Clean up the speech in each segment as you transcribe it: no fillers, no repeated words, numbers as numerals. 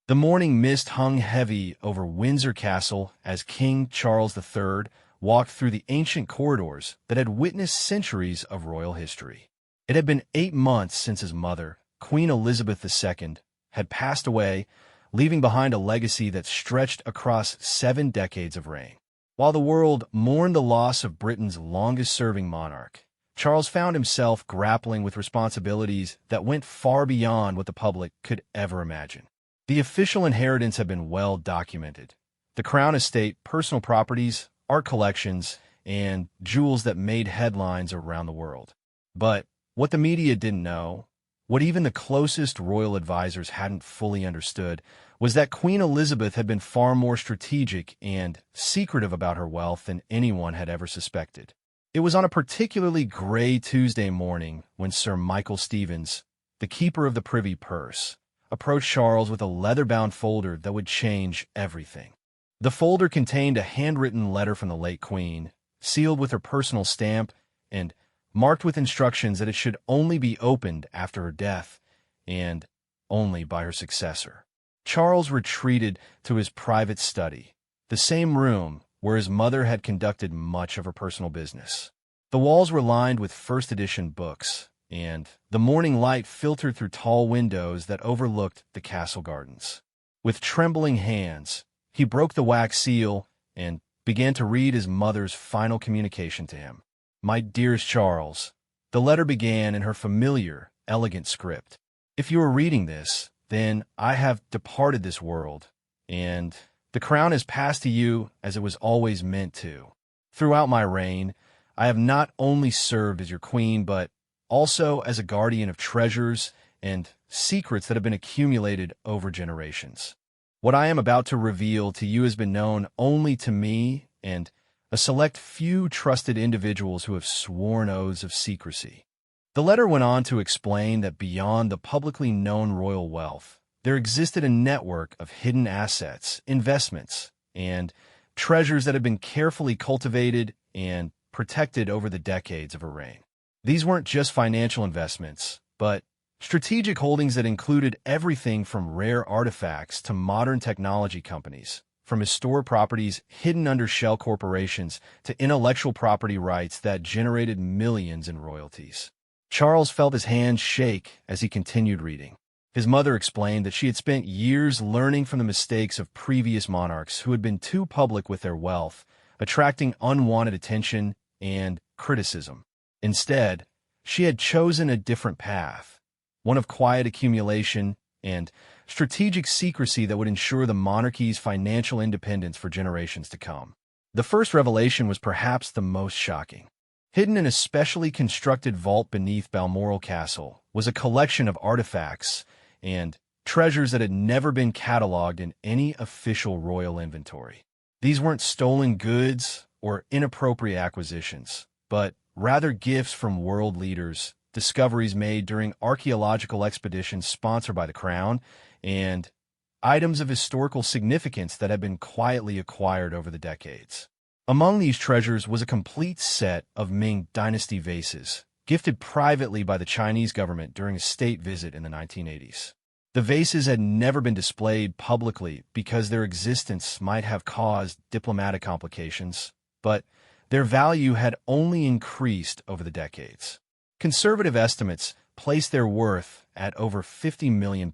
The morning mist hung heavy over Windsor Castle as King Charles III walked through the ancient corridors that had witnessed centuries of royal history. It had been 8 months since his mother, Queen Elizabeth II, had passed away, leaving behind a legacy that stretched across 7 decades of reign. While the world mourned the loss of Britain's longest-serving monarch, Charles found himself grappling with responsibilities that went far beyond what the public could ever imagine. The official inheritance had been well documented. The Crown estate, personal properties, art collections, and jewels that made headlines around the world. But what the media didn't know, what even the closest royal advisors hadn't fully understood, was that Queen Elizabeth had been far more strategic and secretive about her wealth than anyone had ever suspected. It was on a particularly gray Tuesday morning when Sir Michael Stevens, the keeper of the Privy Purse, approached Charles with a leather-bound folder that would change everything. The folder contained a handwritten letter from the late Queen, sealed with her personal stamp and marked with instructions that it should only be opened after her death and only by her successor. Charles retreated to his private study, the same room where his mother had conducted much of her personal business. The walls were lined with first-edition books, and the morning light filtered through tall windows that overlooked the castle gardens. With trembling hands, he broke the wax seal and began to read his mother's final communication to him. "My dearest Charles," the letter began in her familiar, elegant script. "If you are reading this, then I have departed this world, and the crown has passed to you as it was always meant to. Throughout my reign, I have not only served as your queen, but also as a guardian of treasures and secrets that have been accumulated over generations. What I am about to reveal to you has been known only to me and a select few trusted individuals who have sworn oaths of secrecy." The letter went on to explain that beyond the publicly known royal wealth, there existed a network of hidden assets, investments, and treasures that had been carefully cultivated and protected over the decades of her reign. These weren't just financial investments, but strategic holdings that included everything from rare artifacts to modern technology companies, from historic properties hidden under shell corporations to intellectual property rights that generated millions in royalties. Charles felt his hands shake as he continued reading. His mother explained that she had spent years learning from the mistakes of previous monarchs who had been too public with their wealth, attracting unwanted attention and criticism. Instead, she had chosen a different path, one of quiet accumulation and strategic secrecy that would ensure the monarchy's financial independence for generations to come. The first revelation was perhaps the most shocking. Hidden in a specially constructed vault beneath Balmoral Castle was a collection of artifacts and treasures that had never been cataloged in any official royal inventory. These weren't stolen goods or inappropriate acquisitions, but rather gifts from world leaders, discoveries made during archaeological expeditions sponsored by the Crown, and items of historical significance that had been quietly acquired over the decades. Among these treasures was a complete set of Ming Dynasty vases, gifted privately by the Chinese government during a state visit in the 1980s. The vases had never been displayed publicly because their existence might have caused diplomatic complications, but their value had only increased over the decades. Conservative estimates placed their worth at over £50 million.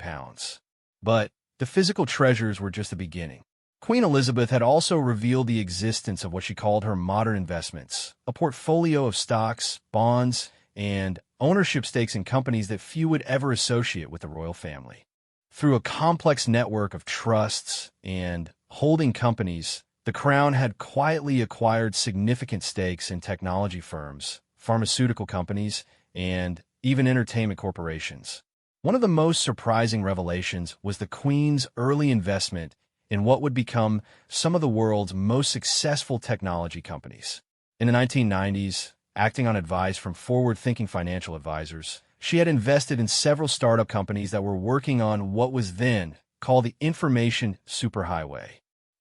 But the physical treasures were just the beginning. Queen Elizabeth had also revealed the existence of what she called her modern investments, a portfolio of stocks, bonds, and ownership stakes in companies that few would ever associate with the royal family. Through a complex network of trusts and holding companies, the Crown had quietly acquired significant stakes in technology firms, pharmaceutical companies, and even entertainment corporations. One of the most surprising revelations was the Queen's early investment in what would become some of the world's most successful technology companies. In the 1990s, acting on advice from forward-thinking financial advisors, she had invested in several startup companies that were working on what was then called the information superhighway.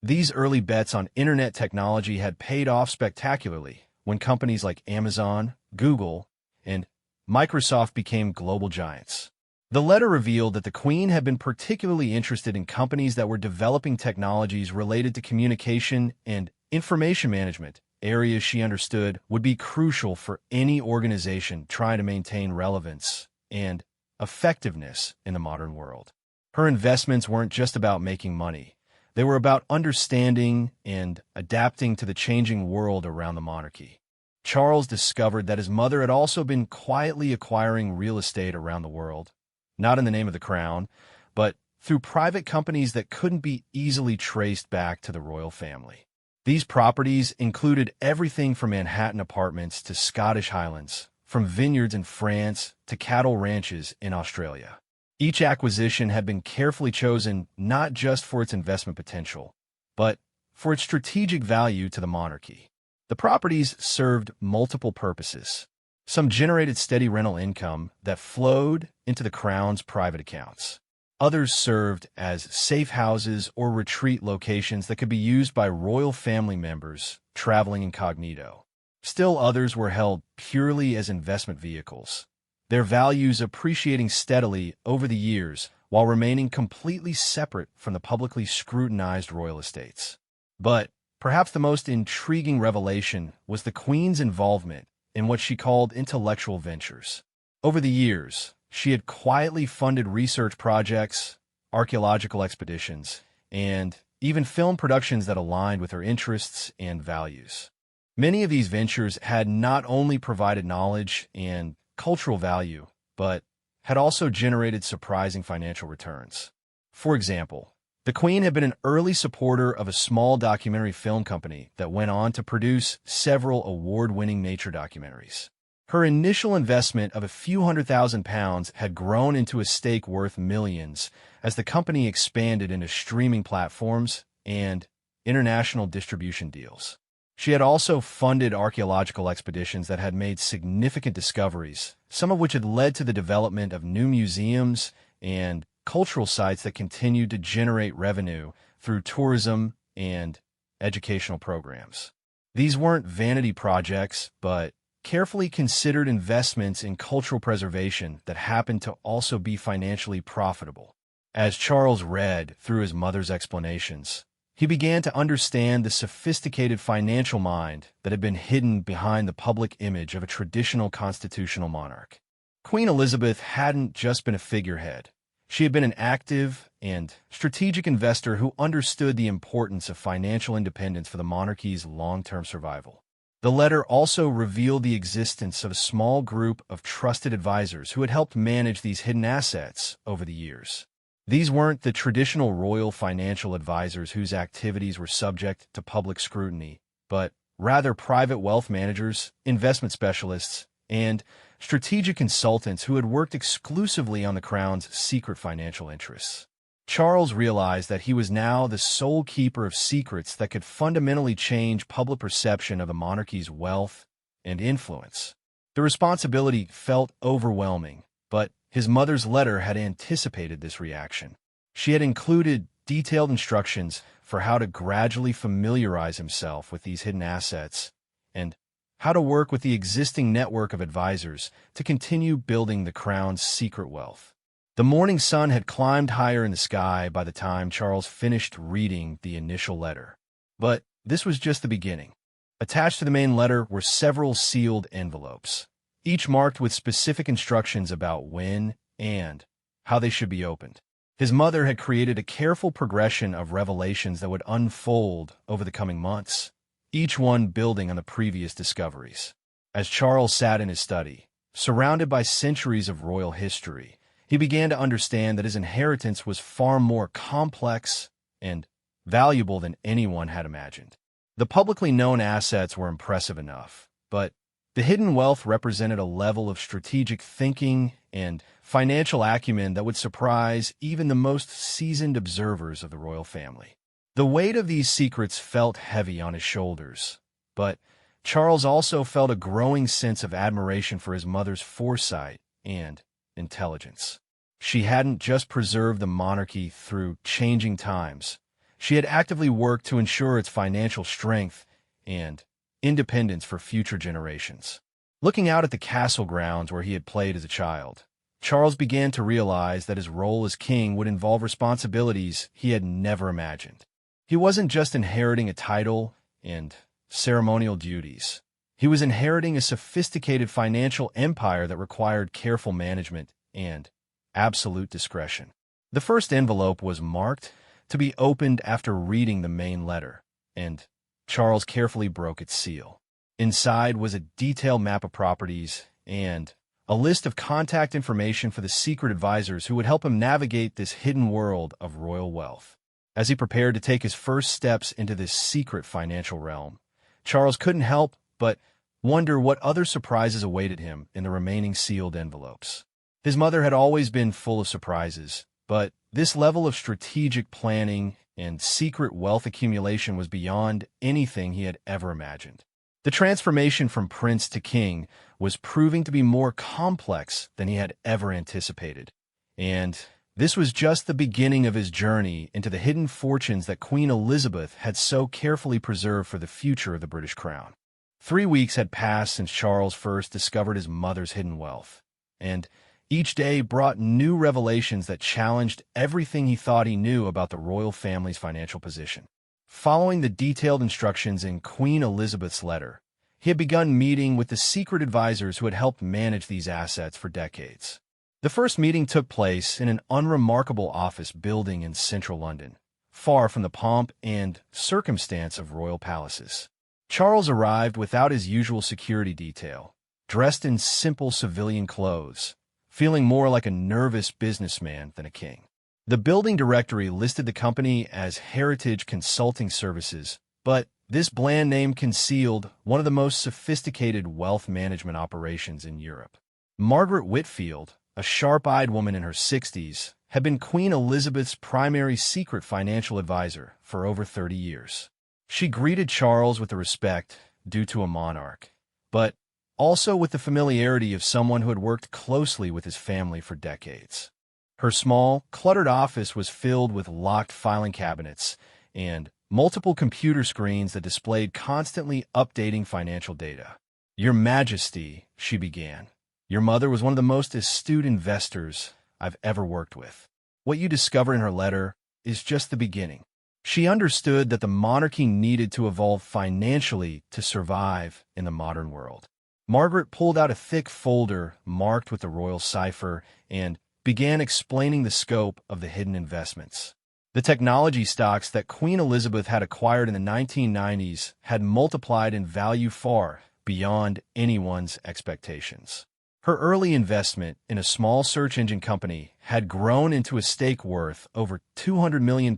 These early bets on internet technology had paid off spectacularly when companies like Amazon, Google, and Microsoft became global giants. The letter revealed that the Queen had been particularly interested in companies that were developing technologies related to communication and information management, areas she understood would be crucial for any organization trying to maintain relevance and effectiveness in the modern world. Her investments weren't just about making money. They were about understanding and adapting to the changing world around the monarchy. Charles discovered that his mother had also been quietly acquiring real estate around the world, not in the name of the crown, but through private companies that couldn't be easily traced back to the royal family. These properties included everything from Manhattan apartments to Scottish Highlands, from vineyards in France to cattle ranches in Australia. Each acquisition had been carefully chosen not just for its investment potential, but for its strategic value to the monarchy. The properties served multiple purposes. Some generated steady rental income that flowed into the crown's private accounts. Others served as safe houses or retreat locations that could be used by royal family members traveling incognito. Still others were held purely as investment vehicles, their values appreciating steadily over the years while remaining completely separate from the publicly scrutinized royal estates. But perhaps the most intriguing revelation was the Queen's involvement in what she called intellectual ventures. Over the years, she had quietly funded research projects, archaeological expeditions, and even film productions that aligned with her interests and values. Many of these ventures had not only provided knowledge and cultural value, but had also generated surprising financial returns. For example, the Queen had been an early supporter of a small documentary film company that went on to produce several award-winning nature documentaries. Her initial investment of a few £100,000 had grown into a stake worth millions as the company expanded into streaming platforms and international distribution deals. She had also funded archaeological expeditions that had made significant discoveries, some of which had led to the development of new museums and cultural sites that continued to generate revenue through tourism and educational programs. These weren't vanity projects, but carefully considered investments in cultural preservation that happened to also be financially profitable. As Charles read through his mother's explanations, he began to understand the sophisticated financial mind that had been hidden behind the public image of a traditional constitutional monarch. Queen Elizabeth hadn't just been a figurehead. She had been an active and strategic investor who understood the importance of financial independence for the monarchy's long-term survival. The letter also revealed the existence of a small group of trusted advisors who had helped manage these hidden assets over the years. These weren't the traditional royal financial advisors whose activities were subject to public scrutiny, but rather private wealth managers, investment specialists, and strategic consultants who had worked exclusively on the crown's secret financial interests. Charles realized that he was now the sole keeper of secrets that could fundamentally change public perception of the monarchy's wealth and influence. The responsibility felt overwhelming, but his mother's letter had anticipated this reaction. She had included detailed instructions for how to gradually familiarize himself with these hidden assets and how to work with the existing network of advisors to continue building the crown's secret wealth. The morning sun had climbed higher in the sky by the time Charles finished reading the initial letter. But this was just the beginning. Attached to the main letter were several sealed envelopes, each marked with specific instructions about when and how they should be opened. His mother had created a careful progression of revelations that would unfold over the coming months, each one building on the previous discoveries. As Charles sat in his study, surrounded by centuries of royal history, he began to understand that his inheritance was far more complex and valuable than anyone had imagined. The publicly known assets were impressive enough, but the hidden wealth represented a level of strategic thinking and financial acumen that would surprise even the most seasoned observers of the royal family. The weight of these secrets felt heavy on his shoulders, but Charles also felt a growing sense of admiration for his mother's foresight and intelligence. She hadn't just preserved the monarchy through changing times. She had actively worked to ensure its financial strength and independence for future generations. Looking out at the castle grounds where he had played as a child, Charles began to realize that his role as king would involve responsibilities he had never imagined. He wasn't just inheriting a title and ceremonial duties. He was inheriting a sophisticated financial empire that required careful management and absolute discretion. The first envelope was marked to be opened after reading the main letter, and Charles carefully broke its seal. Inside was a detailed map of properties and a list of contact information for the secret advisors who would help him navigate this hidden world of royal wealth. As he prepared to take his first steps into this secret financial realm, Charles couldn't help but wonder what other surprises awaited him in the remaining sealed envelopes. His mother had always been full of surprises, but this level of strategic planning and secret wealth accumulation was beyond anything he had ever imagined. The transformation from prince to king was proving to be more complex than he had ever anticipated. And this was just the beginning of his journey into the hidden fortunes that Queen Elizabeth had so carefully preserved for the future of the British crown. 3 weeks had passed since Charles first discovered his mother's hidden wealth, and each day brought new revelations that challenged everything he thought he knew about the royal family's financial position. Following the detailed instructions in Queen Elizabeth's letter, he had begun meeting with the secret advisors who had helped manage these assets for decades. The first meeting took place in an unremarkable office building in central London, far from the pomp and circumstance of royal palaces. Charles arrived without his usual security detail, dressed in simple civilian clothes, feeling more like a nervous businessman than a king. The building directory listed the company as Heritage Consulting Services, but this bland name concealed one of the most sophisticated wealth management operations in Europe. Margaret Whitfield, a sharp-eyed woman in her 60s, had been Queen Elizabeth's primary secret financial advisor for over 30 years. She greeted Charles with the respect due to a monarch, but also with the familiarity of someone who had worked closely with his family for decades. Her small, cluttered office was filled with locked filing cabinets and multiple computer screens that displayed constantly updating financial data. "Your Majesty," she began, "your mother was one of the most astute investors I've ever worked with. What you discover in her letter is just the beginning." She understood that the monarchy needed to evolve financially to survive in the modern world. Margaret pulled out a thick folder marked with the royal cipher and began explaining the scope of the hidden investments. The technology stocks that Queen Elizabeth had acquired in the 1990s had multiplied in value far beyond anyone's expectations. Her early investment in a small search engine company had grown into a stake worth over £200 million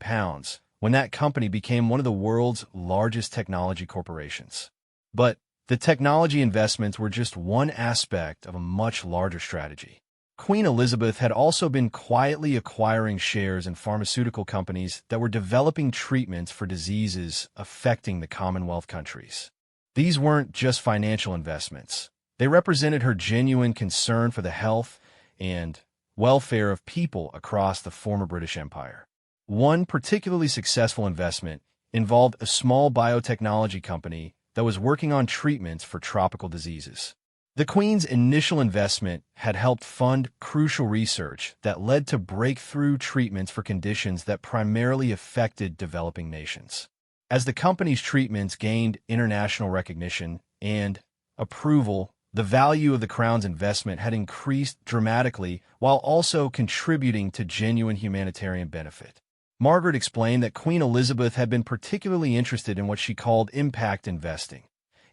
when that company became one of the world's largest technology corporations. But the technology investments were just one aspect of a much larger strategy. Queen Elizabeth had also been quietly acquiring shares in pharmaceutical companies that were developing treatments for diseases affecting the Commonwealth countries. These weren't just financial investments. They represented her genuine concern for the health and welfare of people across the former British Empire. One particularly successful investment involved a small biotechnology company that was working on treatments for tropical diseases. The Queen's initial investment had helped fund crucial research that led to breakthrough treatments for conditions that primarily affected developing nations. As the company's treatments gained international recognition and approval, the value of the Crown's investment had increased dramatically while also contributing to genuine humanitarian benefit. Margaret explained that Queen Elizabeth had been particularly interested in what she called impact investing,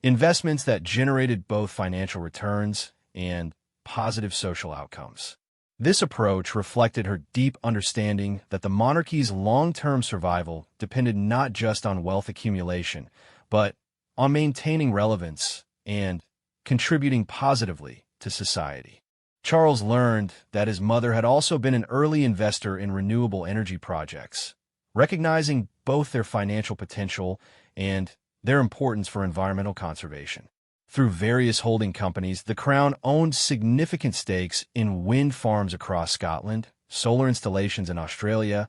investments that generated both financial returns and positive social outcomes. This approach reflected her deep understanding that the monarchy's long-term survival depended not just on wealth accumulation, but on maintaining relevance and contributing positively to society. Charles learned that his mother had also been an early investor in renewable energy projects, recognizing both their financial potential and their importance for environmental conservation. Through various holding companies, the Crown owned significant stakes in wind farms across Scotland, solar installations in Australia,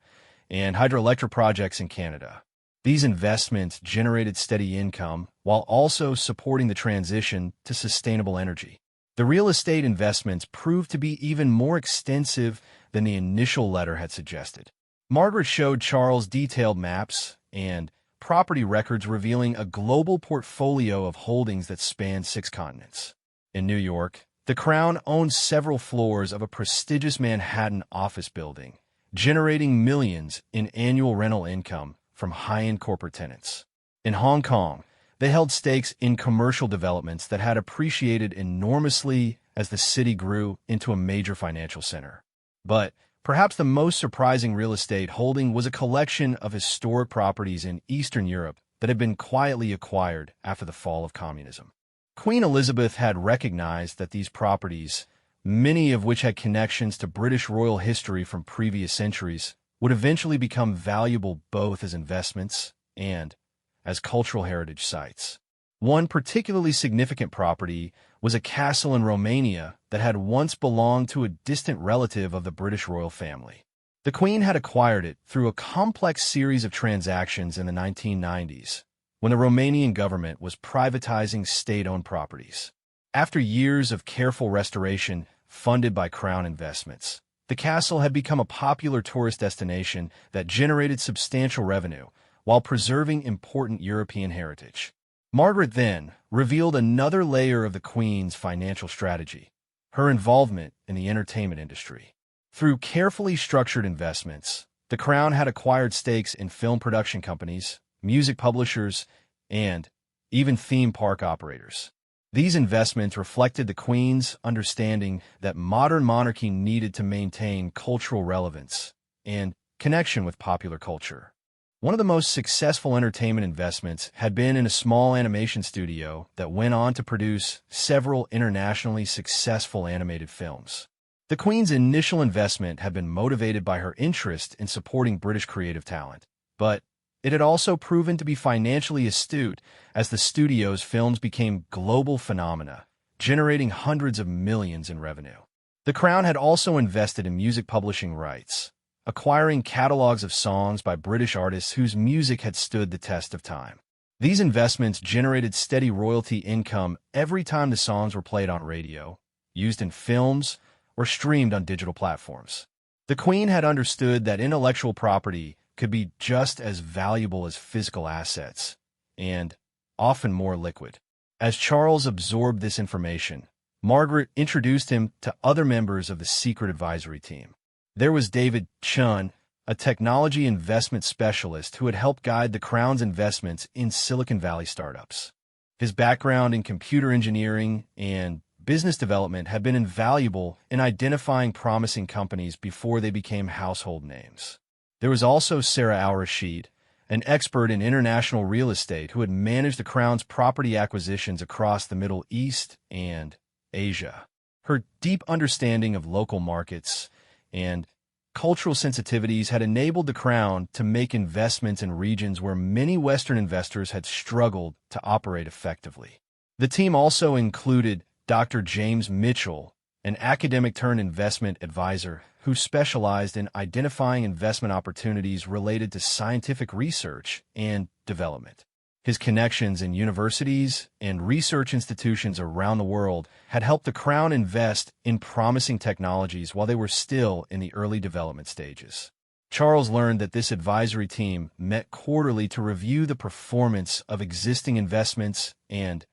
and hydroelectric projects in Canada. These investments generated steady income while also supporting the transition to sustainable energy. The real estate investments proved to be even more extensive than the initial letter had suggested. Margaret showed Charles detailed maps and property records revealing a global portfolio of holdings that spanned 6 continents. In New York, the Crown owned several floors of a prestigious Manhattan office building, generating millions in annual rental income from high-end corporate tenants. In Hong Kong, they held stakes in commercial developments that had appreciated enormously as the city grew into a major financial center. But perhaps the most surprising real estate holding was a collection of historic properties in Eastern Europe that had been quietly acquired after the fall of communism. Queen Elizabeth had recognized that these properties, many of which had connections to British royal history from previous centuries, would eventually become valuable both as investments and as cultural heritage sites. One particularly significant property was a castle in Romania that had once belonged to a distant relative of the British royal family. The Queen had acquired it through a complex series of transactions in the 1990s, when the Romanian government was privatizing state-owned properties. After years of careful restoration funded by Crown investments, the castle had become a popular tourist destination that generated substantial revenue while preserving important European heritage. Margaret then revealed another layer of the Queen's financial strategy: her involvement in the entertainment industry. Through carefully structured investments, the Crown had acquired stakes in film production companies, music publishers, and even theme park operators. These investments reflected the Queen's understanding that modern monarchy needed to maintain cultural relevance and connection with popular culture. One of the most successful entertainment investments had been in a small animation studio that went on to produce several internationally successful animated films. The Queen's initial investment had been motivated by her interest in supporting British creative talent, but it had also proven to be financially astute as the studio's films became global phenomena, generating hundreds of millions in revenue. The Crown had also invested in music publishing rights, acquiring catalogs of songs by British artists whose music had stood the test of time. These investments generated steady royalty income every time the songs were played on radio, used in films, or streamed on digital platforms. The Queen had understood that intellectual property could be just as valuable as physical assets, and often more liquid. As Charles absorbed this information, Margaret introduced him to other members of the secret advisory team. There was David Chun, a technology investment specialist who had helped guide the Crown's investments in Silicon Valley startups. His background in computer engineering and business development had been invaluable in identifying promising companies before they became household names. There was also Sarah Al-Rashid, an expert in international real estate who had managed the Crown's property acquisitions across the Middle East and Asia. Her deep understanding of local markets and cultural sensitivities had enabled the Crown to make investments in regions where many Western investors had struggled to operate effectively. The team also included Dr. James Mitchell, an academic-turned-investment advisor who specialized in identifying investment opportunities related to scientific research and development. His connections in universities and research institutions around the world had helped the Crown invest in promising technologies while they were still in the early development stages. Charles learned that this advisory team met quarterly to review the performance of existing investments and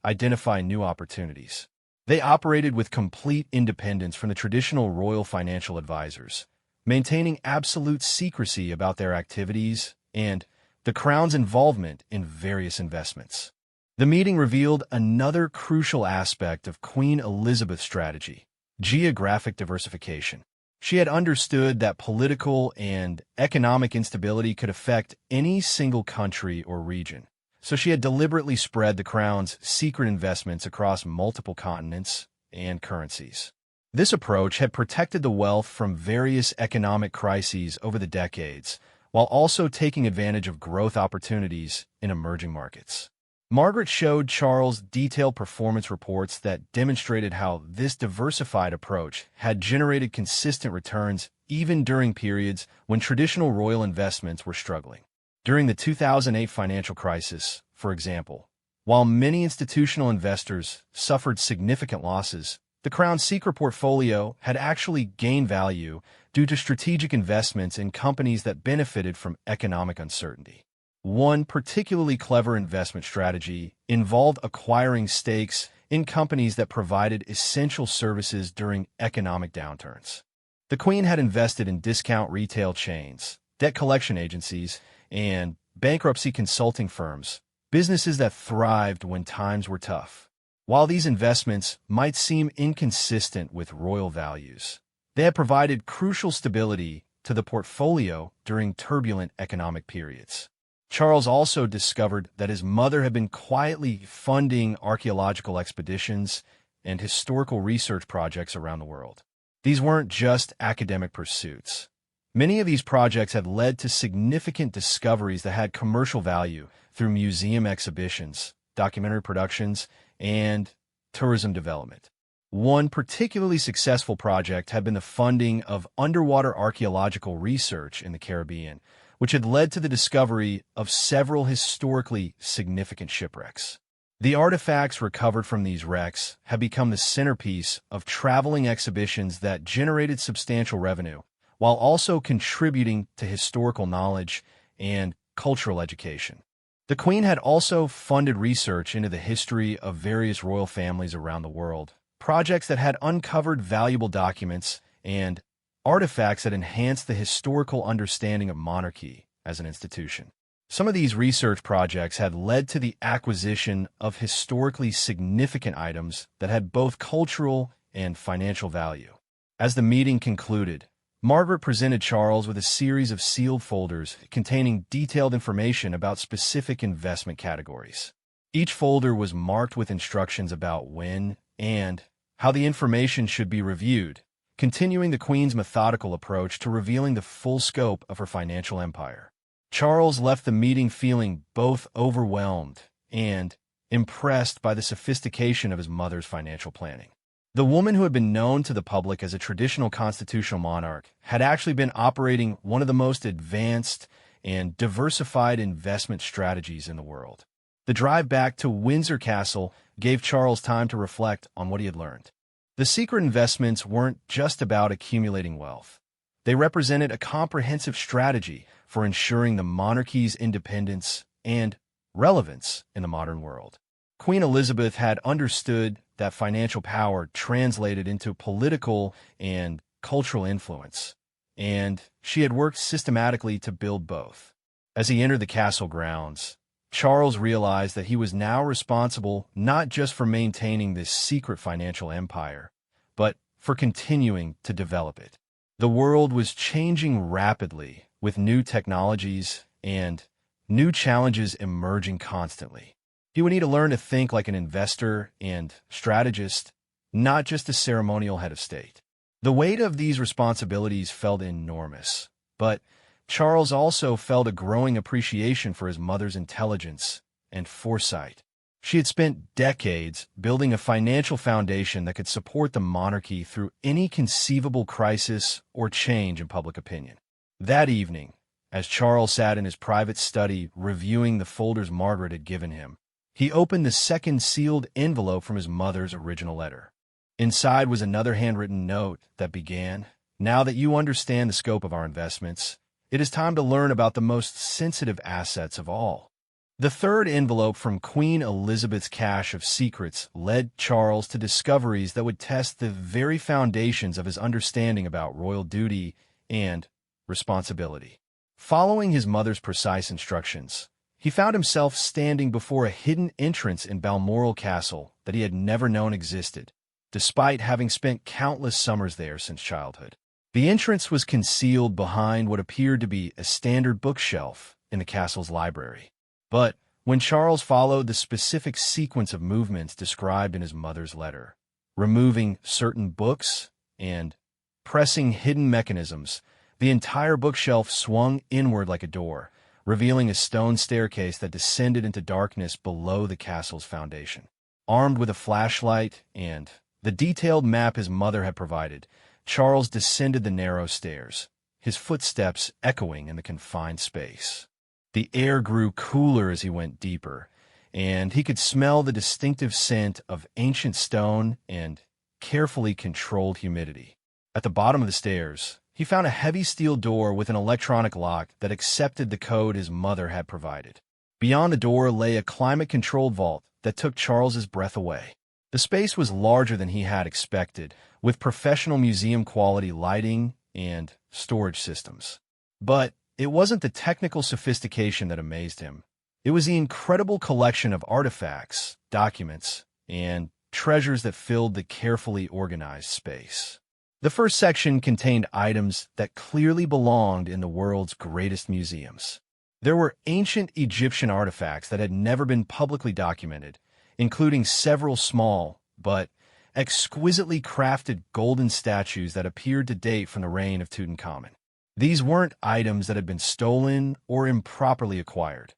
identify new opportunities. They operated with complete independence from the traditional royal financial advisors, maintaining absolute secrecy about their activities and the Crown's involvement in various investments. The meeting revealed another crucial aspect of Queen Elizabeth's strategy: geographic diversification. She had understood that political and economic instability could affect any single country or region, so she had deliberately spread the Crown's secret investments across multiple continents and currencies. This approach had protected the wealth from various economic crises over the decades, while also taking advantage of growth opportunities in emerging markets. Margaret showed Charles detailed performance reports that demonstrated how this diversified approach had generated consistent returns even during periods when traditional royal investments were struggling. During the 2008 financial crisis, for example, While many institutional investors suffered significant losses, the Crown's secret portfolio had actually gained value due to strategic investments in companies that benefited from economic uncertainty. One particularly clever investment strategy involved acquiring stakes in companies that provided essential services during economic downturns. The Queen had invested in discount retail chains, debt collection agencies, and bankruptcy consulting firms, businesses that thrived when times were tough. While these investments might seem inconsistent with royal values, they had provided crucial stability to the portfolio during turbulent economic periods. Charles also discovered that his mother had been quietly funding archaeological expeditions and historical research projects around the world. These weren't just academic pursuits. Many of these projects had led to significant discoveries that had commercial value through museum exhibitions, documentary productions, and tourism development. One particularly successful project had been the funding of underwater archaeological research in the Caribbean, which had led to the discovery of several historically significant shipwrecks. The artifacts recovered from these wrecks have become the centerpiece of traveling exhibitions that generated substantial revenue, while also contributing to historical knowledge and cultural education. The Queen had also funded research into the history of various royal families around the world, projects that had uncovered valuable documents and artifacts that enhanced the historical understanding of monarchy as an institution. Some of these research projects had led to the acquisition of historically significant items that had both cultural and financial value. As the meeting concluded, Margaret presented Charles with a series of sealed folders containing detailed information about specific investment categories. Each folder was marked with instructions about when and how the information should be reviewed, continuing the Queen's methodical approach to revealing the full scope of her financial empire. Charles left the meeting feeling both overwhelmed and impressed by the sophistication of his mother's financial planning. The woman who had been known to the public as a traditional constitutional monarch had actually been operating one of the most advanced and diversified investment strategies in the world. The drive back to Windsor Castle gave Charles time to reflect on what he had learned. The secret investments weren't just about accumulating wealth. They represented a comprehensive strategy for ensuring the monarchy's independence and relevance in the modern world. Queen Elizabeth had understood that financial power translated into political and cultural influence, and she had worked systematically to build both. As he entered the castle grounds, Charles realized that he was now responsible not just for maintaining this secret financial empire, but for continuing to develop it. The world was changing rapidly, with new technologies and new challenges emerging constantly. He would need to learn to think like an investor and strategist, not just a ceremonial head of state. The weight of these responsibilities felt enormous, but Charles also felt a growing appreciation for his mother's intelligence and foresight. She had spent decades building a financial foundation that could support the monarchy through any conceivable crisis or change in public opinion. That evening, as Charles sat in his private study reviewing the folders Margaret had given him, he opened the second sealed envelope from his mother's original letter. Inside was another handwritten note that began, "Now that you understand the scope of our investments, it is time to learn about the most sensitive assets of all." The third envelope from Queen Elizabeth's cache of secrets led Charles to discoveries that would test the very foundations of his understanding about royal duty and responsibility. Following his mother's precise instructions, he found himself standing before a hidden entrance in Balmoral Castle that he had never known existed, despite having spent countless summers there since childhood. The entrance was concealed behind what appeared to be a standard bookshelf in the castle's library. But when Charles followed the specific sequence of movements described in his mother's letter, removing certain books and pressing hidden mechanisms, the entire bookshelf swung inward like a door, revealing a stone staircase that descended into darkness below the castle's foundation. Armed with a flashlight and the detailed map his mother had provided, Charles descended the narrow stairs, his footsteps echoing in the confined space. The air grew cooler as he went deeper, and he could smell the distinctive scent of ancient stone and carefully controlled humidity. At the bottom of the stairs, he found a heavy steel door with an electronic lock that accepted the code his mother had provided. Beyond the door lay a climate-controlled vault that took Charles's breath away. The space was larger than he had expected, with professional museum-quality lighting and storage systems. But it wasn't the technical sophistication that amazed him. It was the incredible collection of artifacts, documents, and treasures that filled the carefully organized space. The first section contained items that clearly belonged in the world's greatest museums. There were ancient Egyptian artifacts that had never been publicly documented, including several small but exquisitely crafted golden statues that appeared to date from the reign of Tutankhamun. These weren't items that had been stolen or improperly acquired.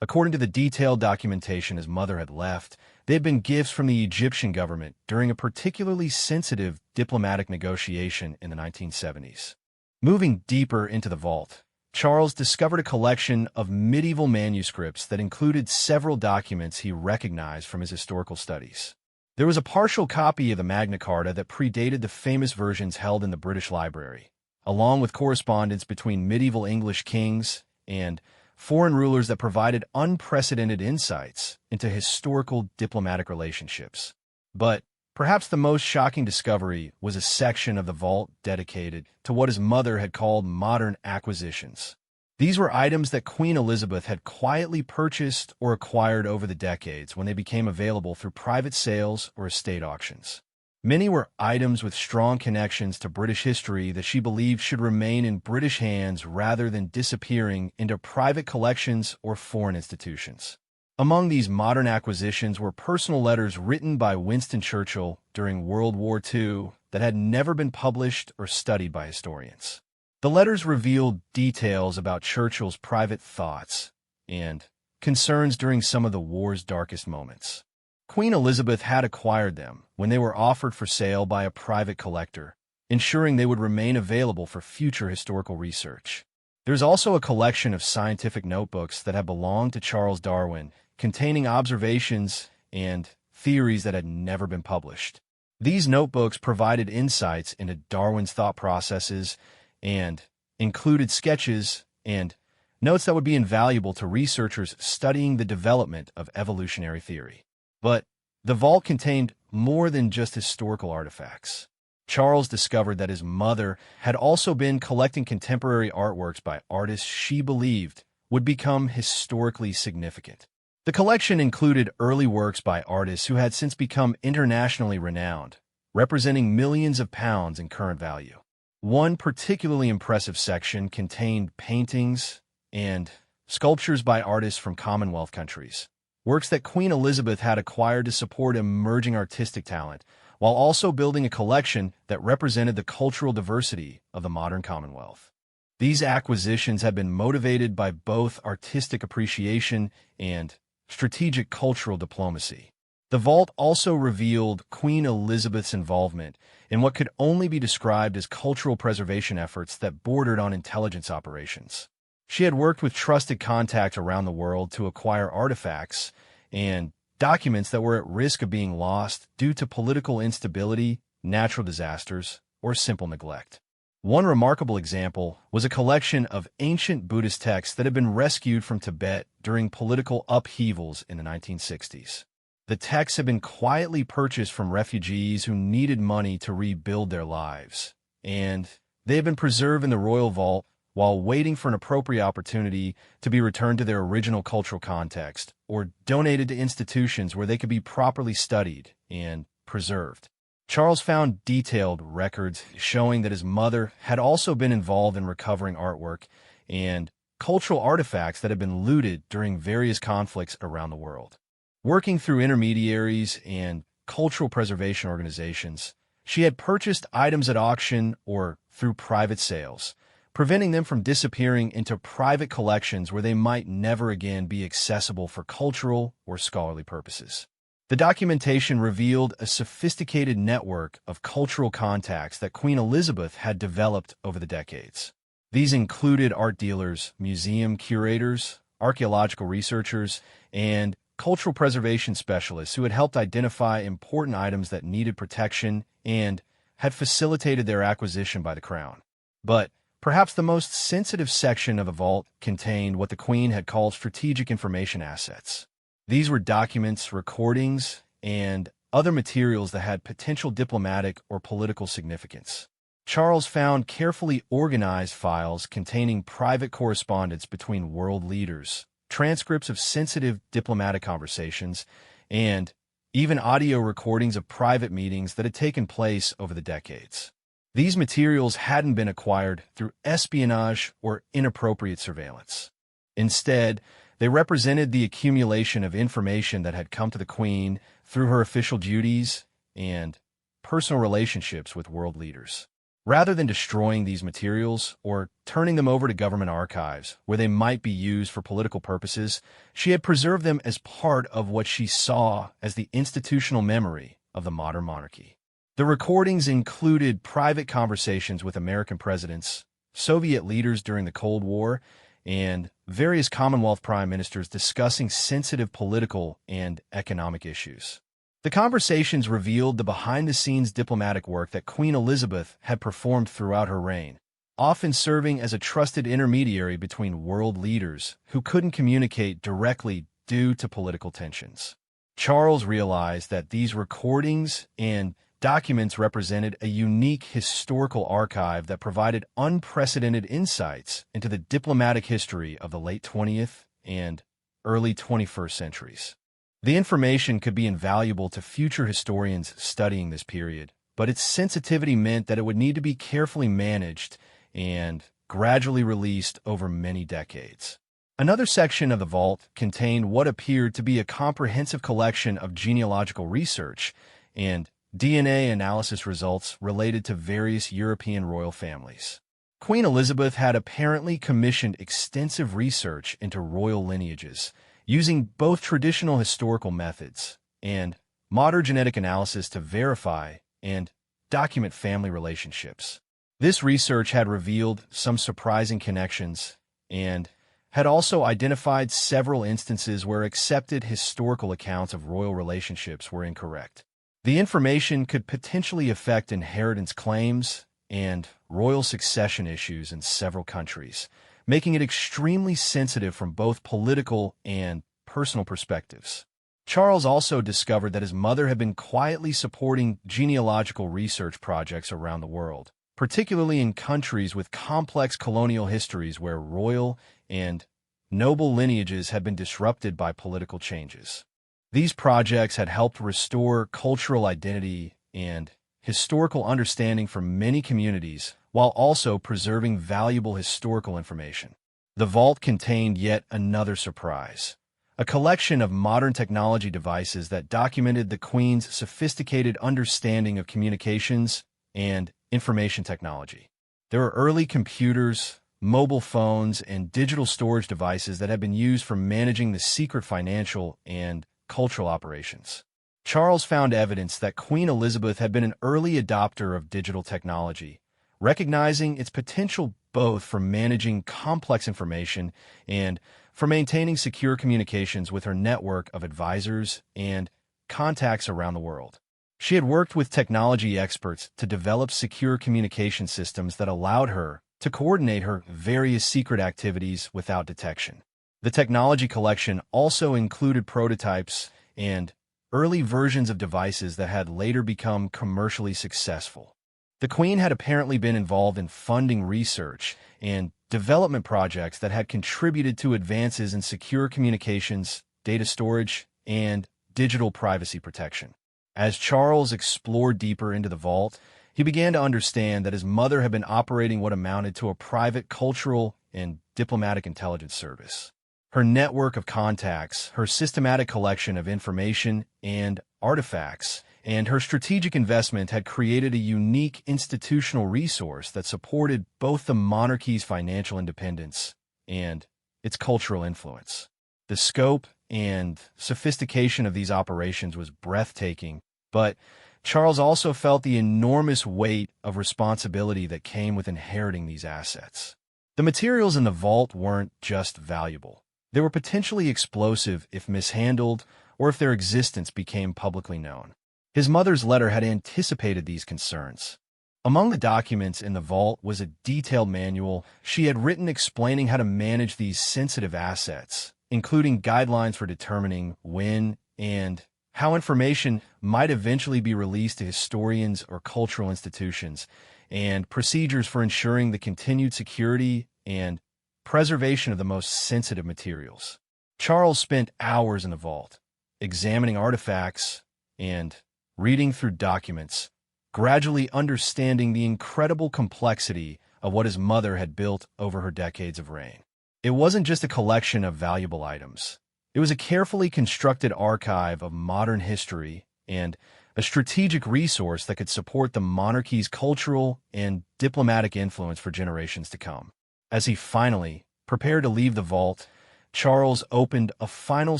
According to the detailed documentation his mother had left, they had been gifts from the Egyptian government during a particularly sensitive diplomatic negotiation in the 1970s. Moving deeper into the vault, Charles discovered a collection of medieval manuscripts that included several documents he recognized from his historical studies. There was a partial copy of the Magna Carta that predated the famous versions held in the British Library, along with correspondence between medieval English kings and foreign rulers that provided unprecedented insights into historical diplomatic relationships. But perhaps the most shocking discovery was a section of the vault dedicated to what his mother had called modern acquisitions. These were items that Queen Elizabeth had quietly purchased or acquired over the decades when they became available through private sales or estate auctions. Many were items with strong connections to British history that she believed should remain in British hands rather than disappearing into private collections or foreign institutions. Among these modern acquisitions were personal letters written by Winston Churchill during World War II that had never been published or studied by historians. The letters revealed details about Churchill's private thoughts and concerns during some of the war's darkest moments. Queen Elizabeth had acquired them when they were offered for sale by a private collector, ensuring they would remain available for future historical research. There's also a collection of scientific notebooks that had belonged to Charles Darwin, containing observations and theories that had never been published. These notebooks provided insights into Darwin's thought processes and included sketches and notes that would be invaluable to researchers studying the development of evolutionary theory. But the vault contained more than just historical artifacts. Charles discovered that his mother had also been collecting contemporary artworks by artists she believed would become historically significant. The collection included early works by artists who had since become internationally renowned, representing millions of pounds in current value. One particularly impressive section contained paintings and sculptures by artists from Commonwealth countries, works that Queen Elizabeth had acquired to support emerging artistic talent, while also building a collection that represented the cultural diversity of the modern Commonwealth. These acquisitions had been motivated by both artistic appreciation and strategic cultural diplomacy. The vault also revealed Queen Elizabeth's involvement in what could only be described as cultural preservation efforts that bordered on intelligence operations. She had worked with trusted contacts around the world to acquire artifacts and documents that were at risk of being lost due to political instability, natural disasters, or simple neglect. One remarkable example was a collection of ancient Buddhist texts that had been rescued from Tibet during political upheavals in the 1960s. The texts had been quietly purchased from refugees who needed money to rebuild their lives, and they had been preserved in the royal vault while waiting for an appropriate opportunity to be returned to their original cultural context or donated to institutions where they could be properly studied and preserved. Charles found detailed records showing that his mother had also been involved in recovering artwork and cultural artifacts that had been looted during various conflicts around the world. Working through intermediaries and cultural preservation organizations, she had purchased items at auction or through private sales, preventing them from disappearing into private collections where they might never again be accessible for cultural or scholarly purposes. The documentation revealed a sophisticated network of cultural contacts that Queen Elizabeth had developed over the decades. These included art dealers, museum curators, archaeological researchers, and cultural preservation specialists who had helped identify important items that needed protection and had facilitated their acquisition by the crown. But perhaps the most sensitive section of the vault contained what the Queen had called strategic information assets. These were documents, recordings, and other materials that had potential diplomatic or political significance. Charles found carefully organized files containing private correspondence between world leaders, transcripts of sensitive diplomatic conversations, and even audio recordings of private meetings that had taken place over the decades. These materials hadn't been acquired through espionage or inappropriate surveillance. Instead, they represented the accumulation of information that had come to the Queen through her official duties and personal relationships with world leaders. Rather than destroying these materials or turning them over to government archives where they might be used for political purposes, she had preserved them as part of what she saw as the institutional memory of the modern monarchy. The recordings included private conversations with American presidents, Soviet leaders during the Cold War, and various Commonwealth prime ministers discussing sensitive political and economic issues. The conversations revealed the behind-the-scenes diplomatic work that Queen Elizabeth had performed throughout her reign, often serving as a trusted intermediary between world leaders who couldn't communicate directly due to political tensions. Charles realized that these recordings and documents represented a unique historical archive that provided unprecedented insights into the diplomatic history of the late 20th and early 21st centuries. The information could be invaluable to future historians studying this period, but its sensitivity meant that it would need to be carefully managed and gradually released over many decades. Another section of the vault contained what appeared to be a comprehensive collection of genealogical research and DNA analysis results related to various European royal families. Queen Elizabeth had apparently commissioned extensive research into royal lineages, using both traditional historical methods and modern genetic analysis to verify and document family relationships. This research had revealed some surprising connections and had also identified several instances where accepted historical accounts of royal relationships were incorrect. The information could potentially affect inheritance claims and royal succession issues in several countries, making it extremely sensitive from both political and personal perspectives. Charles also discovered that his mother had been quietly supporting genealogical research projects around the world, particularly in countries with complex colonial histories where royal and noble lineages had been disrupted by political changes. These projects had helped restore cultural identity and historical understanding for many communities, while also preserving valuable historical information. The vault contained yet another surprise: a collection of modern technology devices that documented the Queen's sophisticated understanding of communications and information technology. There were early computers, mobile phones, and digital storage devices that had been used for managing the secret financial and cultural operations. Charles found evidence that Queen Elizabeth had been an early adopter of digital technology, recognizing its potential both for managing complex information and for maintaining secure communications with her network of advisors and contacts around the world. She had worked with technology experts to develop secure communication systems that allowed her to coordinate her various secret activities without detection. The technology collection also included prototypes and early versions of devices that had later become commercially successful. The Queen had apparently been involved in funding research and development projects that had contributed to advances in secure communications, data storage, and digital privacy protection. As Charles explored deeper into the vault, he began to understand that his mother had been operating what amounted to a private cultural and diplomatic intelligence service. Her network of contacts, her systematic collection of information and artifacts, and her strategic investment had created a unique institutional resource that supported both the monarchy's financial independence and its cultural influence. The scope and sophistication of these operations was breathtaking, but Charles also felt the enormous weight of responsibility that came with inheriting these assets. The materials in the vault weren't just valuable. They were potentially explosive if mishandled or if their existence became publicly known. His mother's letter had anticipated these concerns. Among the documents in the vault was a detailed manual she had written explaining how to manage these sensitive assets, including guidelines for determining when and how information might eventually be released to historians or cultural institutions, and procedures for ensuring the continued security and preservation of the most sensitive materials. Charles spent hours in the vault, examining artifacts and reading through documents, gradually understanding the incredible complexity of what his mother had built over her decades of reign. It wasn't just a collection of valuable items. It was a carefully constructed archive of modern history and a strategic resource that could support the monarchy's cultural and diplomatic influence for generations to come. As he finally prepared to leave the vault, Charles opened a final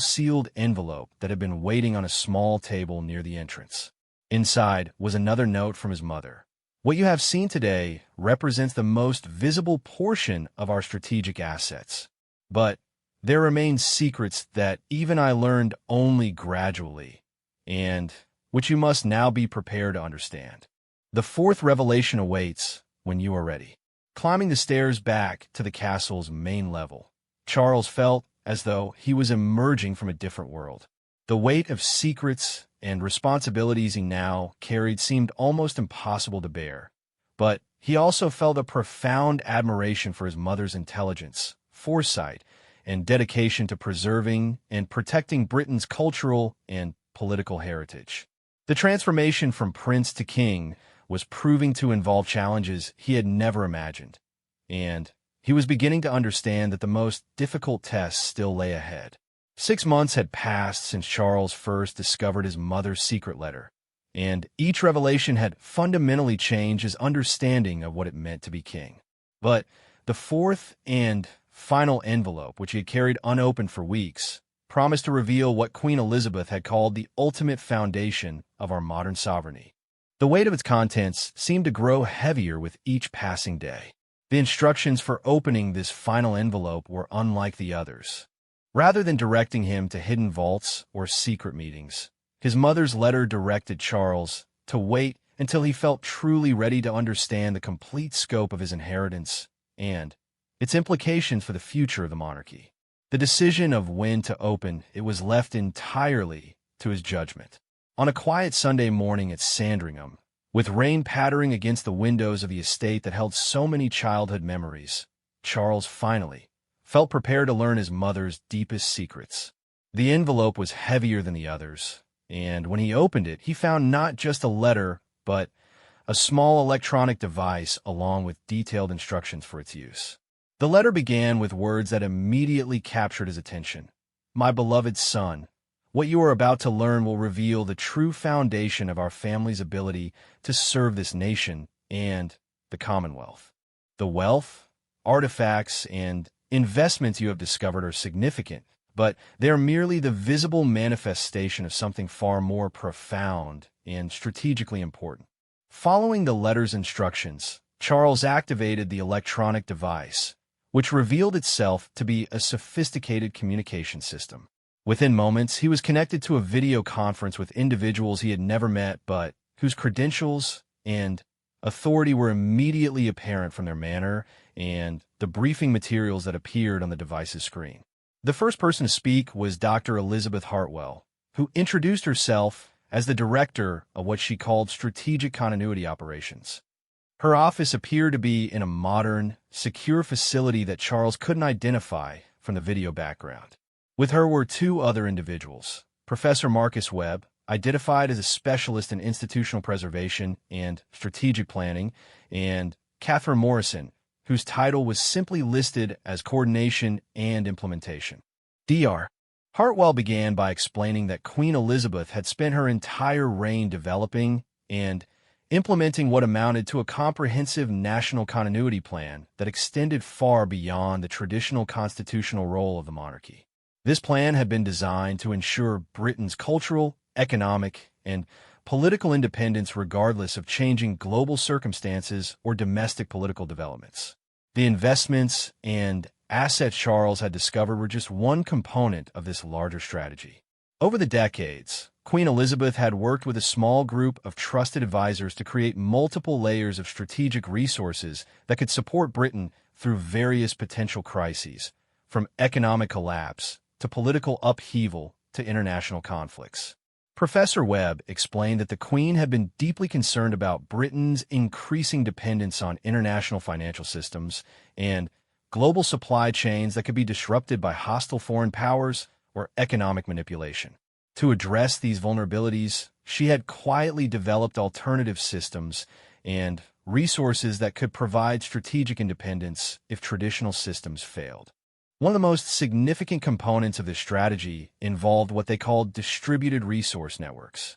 sealed envelope that had been waiting on a small table near the entrance. Inside was another note from his mother. What you have seen today represents the most visible portion of our strategic assets. But there remain secrets that even I learned only gradually, and which you must now be prepared to understand. The fourth revelation awaits when you are ready. Climbing the stairs back to the castle's main level, Charles felt as though he was emerging from a different world. The weight of secrets and responsibilities he now carried seemed almost impossible to bear. But he also felt a profound admiration for his mother's intelligence, foresight, and dedication to preserving and protecting Britain's cultural and political heritage. The transformation from prince to king was proving to involve challenges he had never imagined, and he was beginning to understand that the most difficult tests still lay ahead. 6 months had passed since Charles first discovered his mother's secret letter, and each revelation had fundamentally changed his understanding of what it meant to be king. But the fourth and final envelope, which he had carried unopened for weeks, promised to reveal what Queen Elizabeth had called the ultimate foundation of our modern sovereignty. The weight of its contents seemed to grow heavier with each passing day. The instructions for opening this final envelope were unlike the others. Rather than directing him to hidden vaults or secret meetings, his mother's letter directed Charles to wait until he felt truly ready to understand the complete scope of his inheritance and its implications for the future of the monarchy. The decision of when to open it was left entirely to his judgment. On a quiet Sunday morning at Sandringham, with rain pattering against the windows of the estate that held so many childhood memories, Charles finally felt prepared to learn his mother's deepest secrets. The envelope was heavier than the others, and when he opened it, he found not just a letter, but a small electronic device along with detailed instructions for its use. The letter began with words that immediately captured his attention. "My beloved son, what you are about to learn will reveal the true foundation of our family's ability to serve this nation and the Commonwealth. The wealth, artifacts, and investments you have discovered are significant, but they are merely the visible manifestation of something far more profound and strategically important." Following the letter's instructions, Charles activated the electronic device, which revealed itself to be a sophisticated communication system. Within moments, he was connected to a video conference with individuals he had never met but whose credentials and authority were immediately apparent from their manner and the briefing materials that appeared on the device's screen. The first person to speak was Dr. Elizabeth Hartwell, who introduced herself as the director of what she called strategic continuity operations. Her office appeared to be in a modern, secure facility that Charles couldn't identify from the video background. With her were two other individuals, Professor Marcus Webb, identified as a specialist in institutional preservation and strategic planning, and Catherine Morrison, whose title was simply listed as coordination and implementation. Dr. Hartwell began by explaining that Queen Elizabeth had spent her entire reign developing and implementing what amounted to a comprehensive national continuity plan that extended far beyond the traditional constitutional role of the monarchy. This plan had been designed to ensure Britain's cultural, economic, and political independence regardless of changing global circumstances or domestic political developments. The investments and assets Charles had discovered were just one component of this larger strategy. Over the decades, Queen Elizabeth had worked with a small group of trusted advisors to create multiple layers of strategic resources that could support Britain through various potential crises, from economic collapse to political upheaval to international conflicts. Professor Webb explained that the Queen had been deeply concerned about Britain's increasing dependence on international financial systems and global supply chains that could be disrupted by hostile foreign powers or economic manipulation. To address these vulnerabilities, she had quietly developed alternative systems and resources that could provide strategic independence if traditional systems failed. One of the most significant components of this strategy involved what they called distributed resource networks.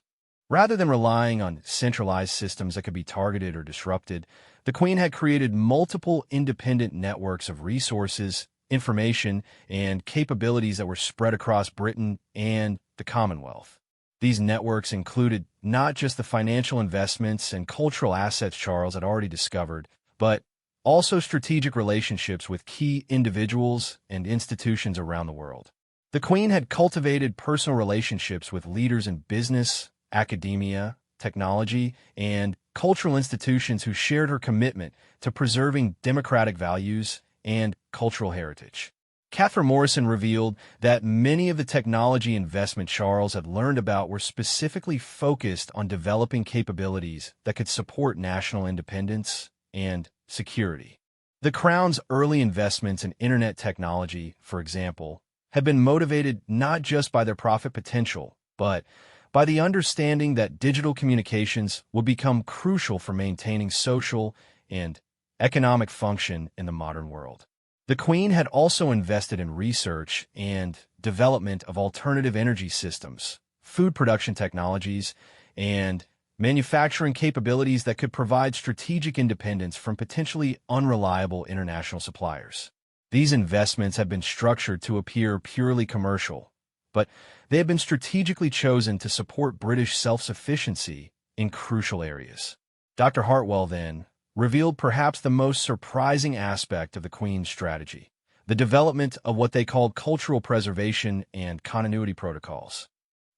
Rather than relying on centralized systems that could be targeted or disrupted, the Queen had created multiple independent networks of resources, information, and capabilities that were spread across Britain and the Commonwealth. These networks included not just the financial investments and cultural assets Charles had already discovered, but also strategic relationships with key individuals and institutions around the world. The Queen had cultivated personal relationships with leaders in business, academia, technology, and cultural institutions who shared her commitment to preserving democratic values and cultural heritage. Catherine Morrison revealed that many of the technology investment Charles had learned about were specifically focused on developing capabilities that could support national independence and security. The Crown's early investments in internet technology, for example, had been motivated not just by their profit potential, but by the understanding that digital communications would become crucial for maintaining social and economic function in the modern world. The Queen had also invested in research and development of alternative energy systems, food production technologies, and manufacturing capabilities that could provide strategic independence from potentially unreliable international suppliers. These investments have been structured to appear purely commercial, but they have been strategically chosen to support British self-sufficiency in crucial areas. Dr. Hartwell then revealed perhaps the most surprising aspect of the Queen's strategy, the development of what they called cultural preservation and continuity protocols.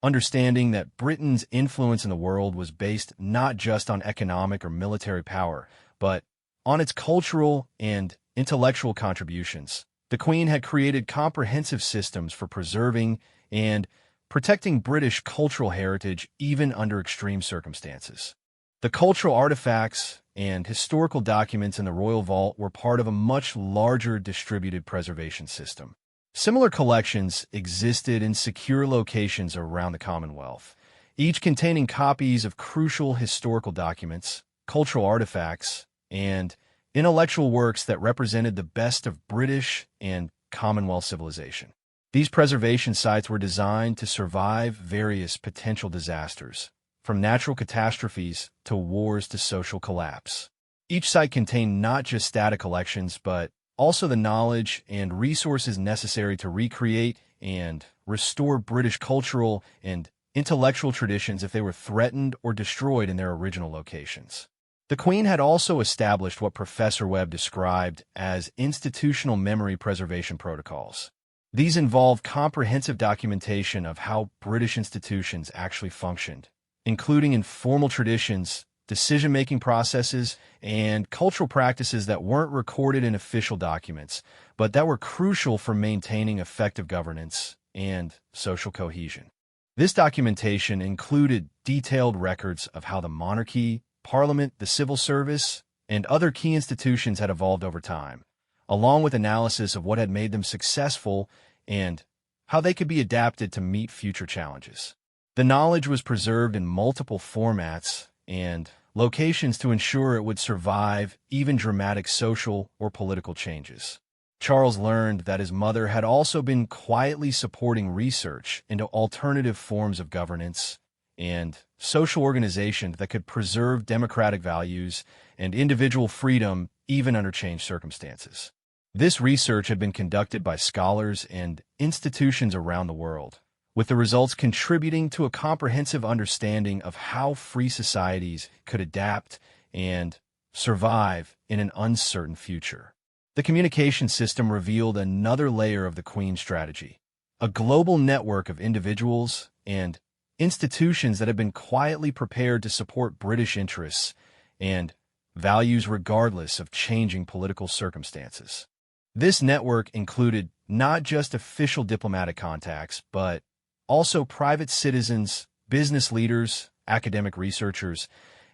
Understanding that Britain's influence in the world was based not just on economic or military power, but on its cultural and intellectual contributions, the Queen had created comprehensive systems for preserving and protecting British cultural heritage even under extreme circumstances. The cultural artifacts and historical documents in the Royal Vault were part of a much larger distributed preservation system. Similar collections existed in secure locations around the Commonwealth, each containing copies of crucial historical documents, cultural artifacts, and intellectual works that represented the best of British and Commonwealth civilization. These preservation sites were designed to survive various potential disasters, from natural catastrophes to wars to social collapse. Each site contained not just data collections, but also the knowledge and resources necessary to recreate and restore British cultural and intellectual traditions if they were threatened or destroyed in their original locations. The Queen had also established what Professor Webb described as institutional memory preservation protocols. These involved comprehensive documentation of how British institutions actually functioned, including informal traditions, decision-making processes, and cultural practices that weren't recorded in official documents, but that were crucial for maintaining effective governance and social cohesion. This documentation included detailed records of how the monarchy, Parliament, the civil service, and other key institutions had evolved over time, along with analysis of what had made them successful and how they could be adapted to meet future challenges. The knowledge was preserved in multiple formats and locations to ensure it would survive even dramatic social or political changes. Charles learned that his mother had also been quietly supporting research into alternative forms of governance and social organization that could preserve democratic values and individual freedom even under changed circumstances. This research had been conducted by scholars and institutions around the world, with the results contributing to a comprehensive understanding of how free societies could adapt and survive in an uncertain future. The communication system revealed another layer of the Queen's strategy, a global network of individuals and institutions that have been quietly prepared to support British interests and values regardless of changing political circumstances. This network included not just official diplomatic contacts, but also private citizens, business leaders, academic researchers,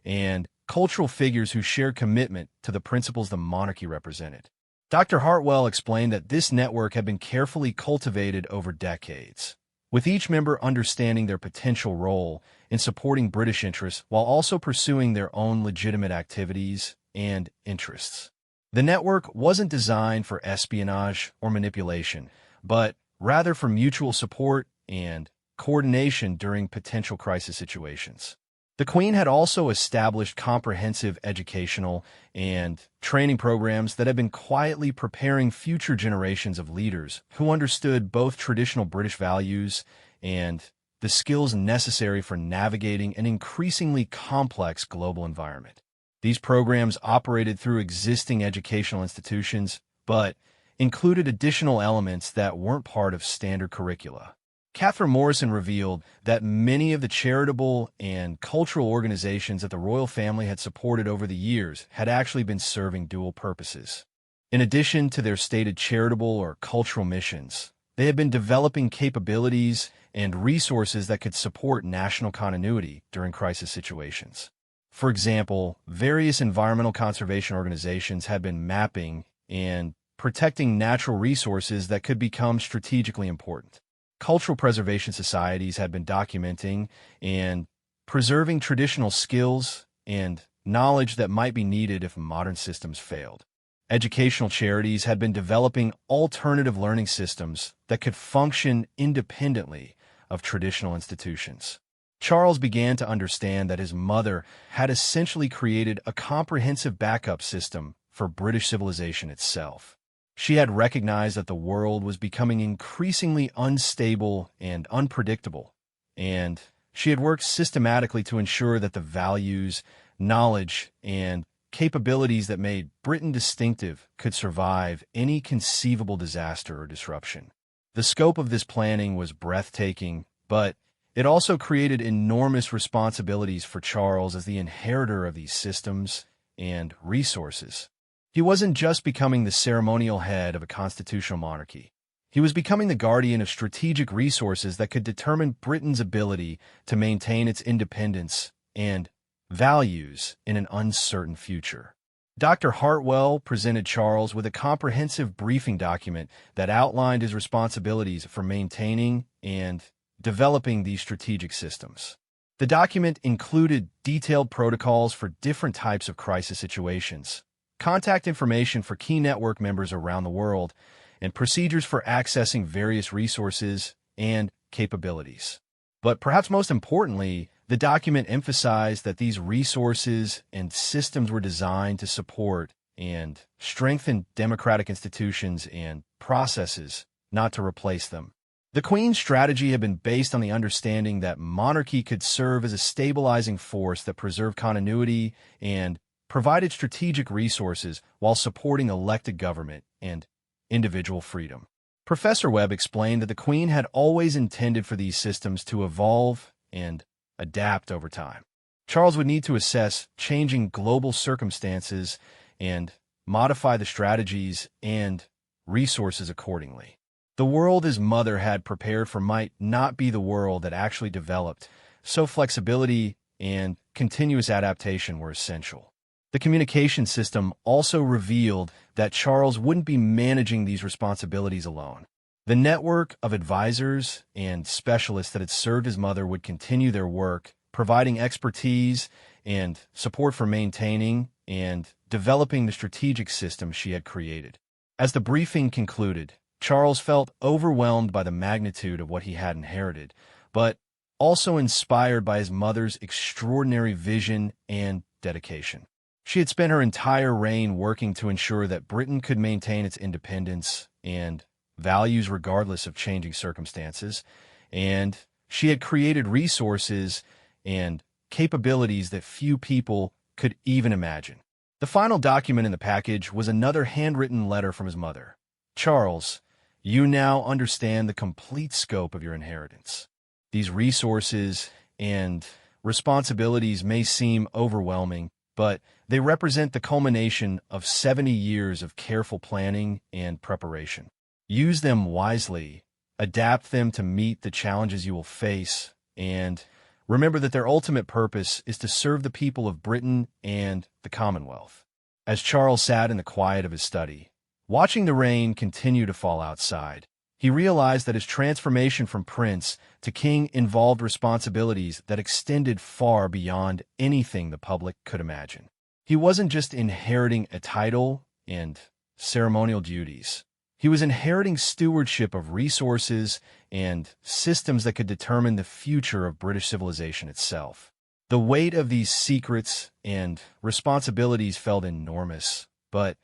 and cultural figures who shared commitment to the principles the monarchy represented. Dr. Hartwell explained that this network had been carefully cultivated over decades, with each member understanding their potential role in supporting British interests while also pursuing their own legitimate activities and interests. The network wasn't designed for espionage or manipulation, but rather for mutual support and coordination during potential crisis situations. The Queen had also established comprehensive educational and training programs that had been quietly preparing future generations of leaders who understood both traditional British values and the skills necessary for navigating an increasingly complex global environment. These programs operated through existing educational institutions, but included additional elements that weren't part of standard curricula. Catherine Morrison revealed that many of the charitable and cultural organizations that the royal family had supported over the years had actually been serving dual purposes. In addition to their stated charitable or cultural missions, they had been developing capabilities and resources that could support national continuity during crisis situations. For example, various environmental conservation organizations had been mapping and protecting natural resources that could become strategically important. Cultural preservation societies had been documenting and preserving traditional skills and knowledge that might be needed if modern systems failed. Educational charities had been developing alternative learning systems that could function independently of traditional institutions. Charles began to understand that his mother had essentially created a comprehensive backup system for British civilization itself. She had recognized that the world was becoming increasingly unstable and unpredictable, and she had worked systematically to ensure that the values, knowledge, and capabilities that made Britain distinctive could survive any conceivable disaster or disruption. The scope of this planning was breathtaking, but it also created enormous responsibilities for Charles as the inheritor of these systems and resources. He wasn't just becoming the ceremonial head of a constitutional monarchy. He was becoming the guardian of strategic resources that could determine Britain's ability to maintain its independence and values in an uncertain future. Dr. Hartwell presented Charles with a comprehensive briefing document that outlined his responsibilities for maintaining and developing these strategic systems. The document included detailed protocols for different types of crisis situations, contact information for key network members around the world, and procedures for accessing various resources and capabilities. But perhaps most importantly, the document emphasized that these resources and systems were designed to support and strengthen democratic institutions and processes, not to replace them. The Queen's strategy had been based on the understanding that monarchy could serve as a stabilizing force that preserved continuity and provided strategic resources while supporting elected government and individual freedom. Professor Webb explained that the Queen had always intended for these systems to evolve and adapt over time. Charles would need to assess changing global circumstances and modify the strategies and resources accordingly. The world his mother had prepared for might not be the world that actually developed, so flexibility and continuous adaptation were essential. The communication system also revealed that Charles wouldn't be managing these responsibilities alone. The network of advisors and specialists that had served his mother would continue their work, providing expertise and support for maintaining and developing the strategic system she had created. As the briefing concluded, Charles felt overwhelmed by the magnitude of what he had inherited, but also inspired by his mother's extraordinary vision and dedication. She had spent her entire reign working to ensure that Britain could maintain its independence and values regardless of changing circumstances, and she had created resources and capabilities that few people could even imagine. The final document in the package was another handwritten letter from his mother. Charles, you now understand the complete scope of your inheritance. These resources and responsibilities may seem overwhelming, but they represent the culmination of 70 years of careful planning and preparation. Use them wisely, adapt them to meet the challenges you will face, and remember that their ultimate purpose is to serve the people of Britain and the Commonwealth. As Charles sat in the quiet of his study, watching the rain continue to fall outside, he realized that his transformation from prince to king involved responsibilities that extended far beyond anything the public could imagine. He wasn't just inheriting a title and ceremonial duties. He was inheriting stewardship of resources and systems that could determine the future of British civilization itself. The weight of these secrets and responsibilities felt enormous, but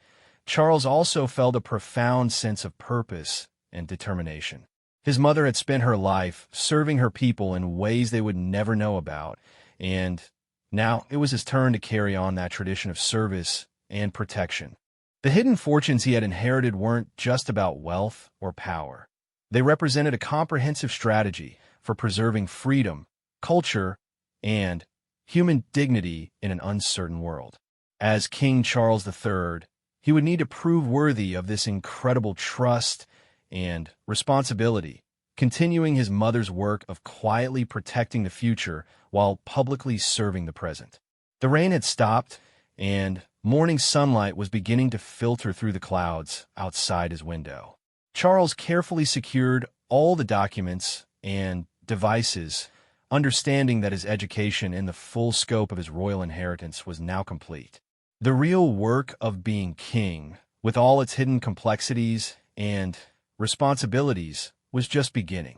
Charles also felt a profound sense of purpose and determination. His mother had spent her life serving her people in ways they would never know about, and now it was his turn to carry on that tradition of service and protection. The hidden fortunes he had inherited weren't just about wealth or power. They represented a comprehensive strategy for preserving freedom, culture, and human dignity in an uncertain world. As King Charles III, he would need to prove worthy of this incredible trust and responsibility, continuing his mother's work of quietly protecting the future while publicly serving the present. The rain had stopped, and morning sunlight was beginning to filter through the clouds outside his window. Charles carefully secured all the documents and devices, understanding that his education in the full scope of his royal inheritance was now complete. The real work of being king, with all its hidden complexities and responsibilities, was just beginning.